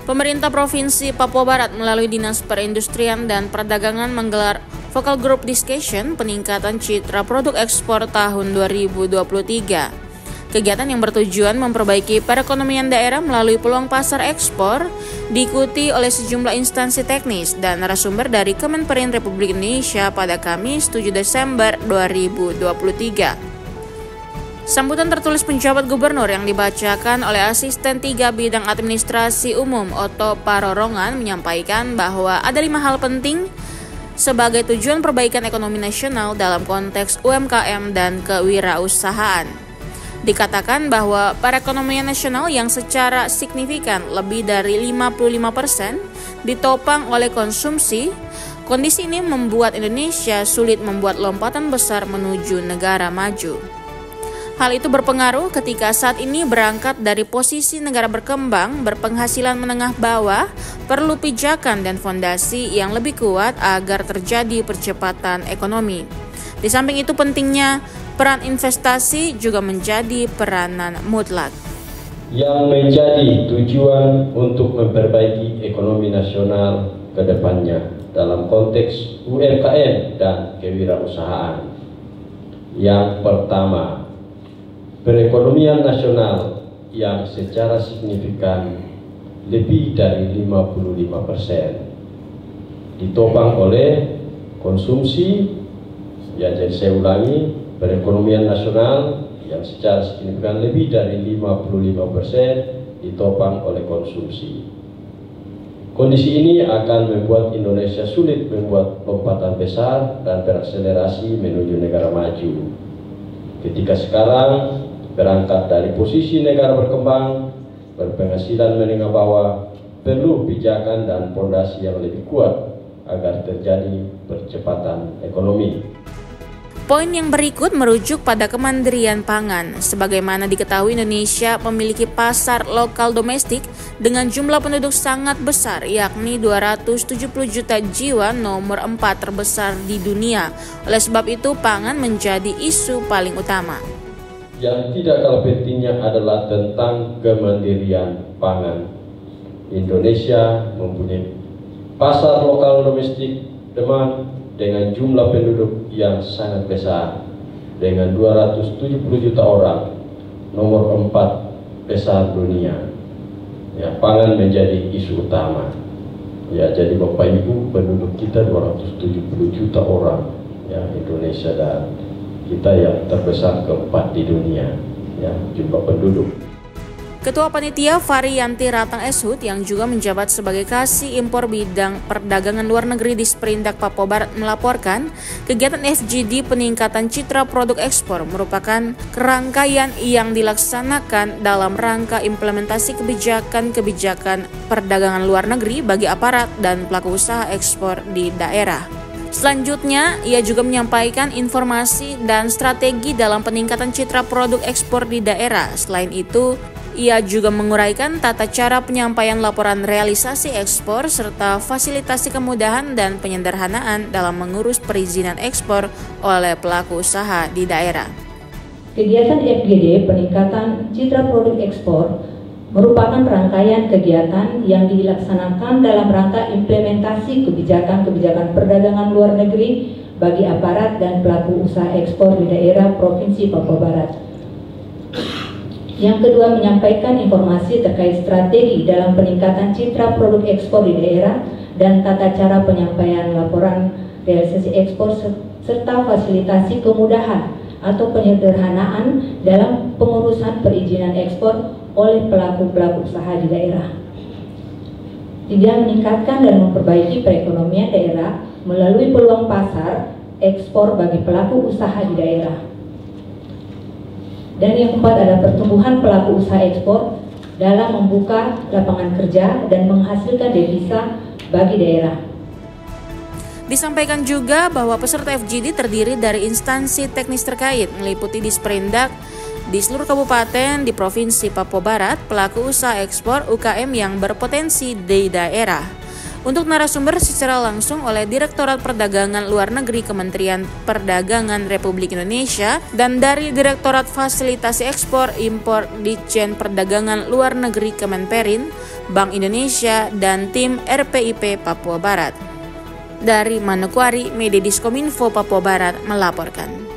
Pemerintah Provinsi Papua Barat melalui Dinas Perindustrian dan Perdagangan menggelar Focal Group Discussion peningkatan citra produk ekspor tahun 2023. Kegiatan yang bertujuan memperbaiki perekonomian daerah melalui peluang pasar ekspor diikuti oleh sejumlah instansi teknis dan narasumber dari Kemenperin Republik Indonesia pada Kamis 7 Desember 2023. Sambutan tertulis penjabat gubernur yang dibacakan oleh Asisten 3 Bidang Administrasi Umum Otto Parorongan menyampaikan bahwa ada 5 hal penting sebagai tujuan perbaikan ekonomi nasional dalam konteks UMKM dan kewirausahaan. Dikatakan bahwa perekonomian nasional yang secara signifikan lebih dari 55% ditopang oleh konsumsi. Kondisi ini membuat Indonesia sulit membuat lompatan besar menuju negara maju. Hal itu berpengaruh ketika saat ini berangkat dari posisi negara berkembang berpenghasilan menengah bawah, perlu pijakan dan fondasi yang lebih kuat agar terjadi percepatan ekonomi. Di samping itu pentingnya peran investasi juga menjadi peranan mutlak. Yang menjadi tujuan untuk memperbaiki ekonomi nasional ke depannya dalam konteks UMKM dan kewirausahaan. Yang pertama, perekonomian nasional yang secara signifikan lebih dari 55% ditopang oleh konsumsi. Jadi saya ulangi, perekonomian nasional yang secara signifikan lebih dari 55% ditopang oleh konsumsi. Kondisi ini akan membuat Indonesia sulit membuat lompatan besar dan berakselerasi menuju negara maju. Ketika sekarang berangkat dari posisi negara berkembang, berpenghasilan menengah bawah, perlu pijakan dan fondasi yang lebih kuat agar terjadi percepatan ekonomi. Poin yang berikut merujuk pada kemandirian pangan. Sebagaimana diketahui, Indonesia memiliki pasar lokal domestik dengan jumlah penduduk sangat besar, yakni 270 juta jiwa, nomor 4 terbesar di dunia. Oleh sebab itu, pangan menjadi isu paling utama. Yang tidak kalah pentingnya adalah tentang kemandirian pangan. Indonesia mempunyai pasar lokal domestik demand dengan jumlah penduduk yang sangat besar, dengan 270 juta orang, nomor 4 besar dunia. Ya, pangan menjadi isu utama. Ya, jadi Bapak Ibu, penduduk kita 270 juta orang, ya, Indonesia, dan kita yang terbesar keempat di dunia, ya, jumlah penduduk. Ketua Panitia Varianti Ratang Eshut yang juga menjabat sebagai Kasih Impor Bidang Perdagangan Luar Negeri di Sperindak Papua Barat melaporkan kegiatan FGD peningkatan citra produk ekspor merupakan kerangkaian yang dilaksanakan dalam rangka implementasi kebijakan perdagangan luar negeri bagi aparat dan pelaku usaha ekspor di daerah. Selanjutnya, ia juga menyampaikan informasi dan strategi dalam peningkatan citra produk ekspor di daerah. Selain itu, ia juga menguraikan tata cara penyampaian laporan realisasi ekspor serta fasilitasi kemudahan dan penyederhanaan dalam mengurus perizinan ekspor oleh pelaku usaha di daerah. Kegiatan FGD peningkatan citra produk ekspor merupakan rangkaian kegiatan yang dilaksanakan dalam rangka implementasi kebijakan perdagangan luar negeri bagi aparat dan pelaku usaha ekspor di daerah Provinsi Papua Barat. Yang kedua, menyampaikan informasi terkait strategi dalam peningkatan citra produk ekspor di daerah dan tata cara penyampaian laporan realisasi ekspor serta fasilitasi kemudahan atau penyederhanaan dalam pengurusan perizinan ekspor oleh pelaku-pelaku usaha di daerah. 3. Meningkatkan dan memperbaiki perekonomian daerah melalui peluang pasar ekspor bagi pelaku usaha di daerah. Dan yang keempat ada pertumbuhan pelaku usaha ekspor dalam membuka lapangan kerja dan menghasilkan devisa bagi daerah. Disampaikan juga bahwa peserta FGD terdiri dari instansi teknis terkait meliputi Disperindak di seluruh kabupaten di Provinsi Papua Barat, pelaku usaha ekspor UKM yang berpotensi di daerah. Untuk narasumber secara langsung oleh Direktorat Perdagangan Luar Negeri Kementerian Perdagangan Republik Indonesia dan dari Direktorat Fasilitasi Ekspor Impor Ditjen Perdagangan Luar Negeri Kemenperin, Bank Indonesia, dan tim RPIP Papua Barat. Dari Manokwari, Media Diskominfo Papua Barat melaporkan.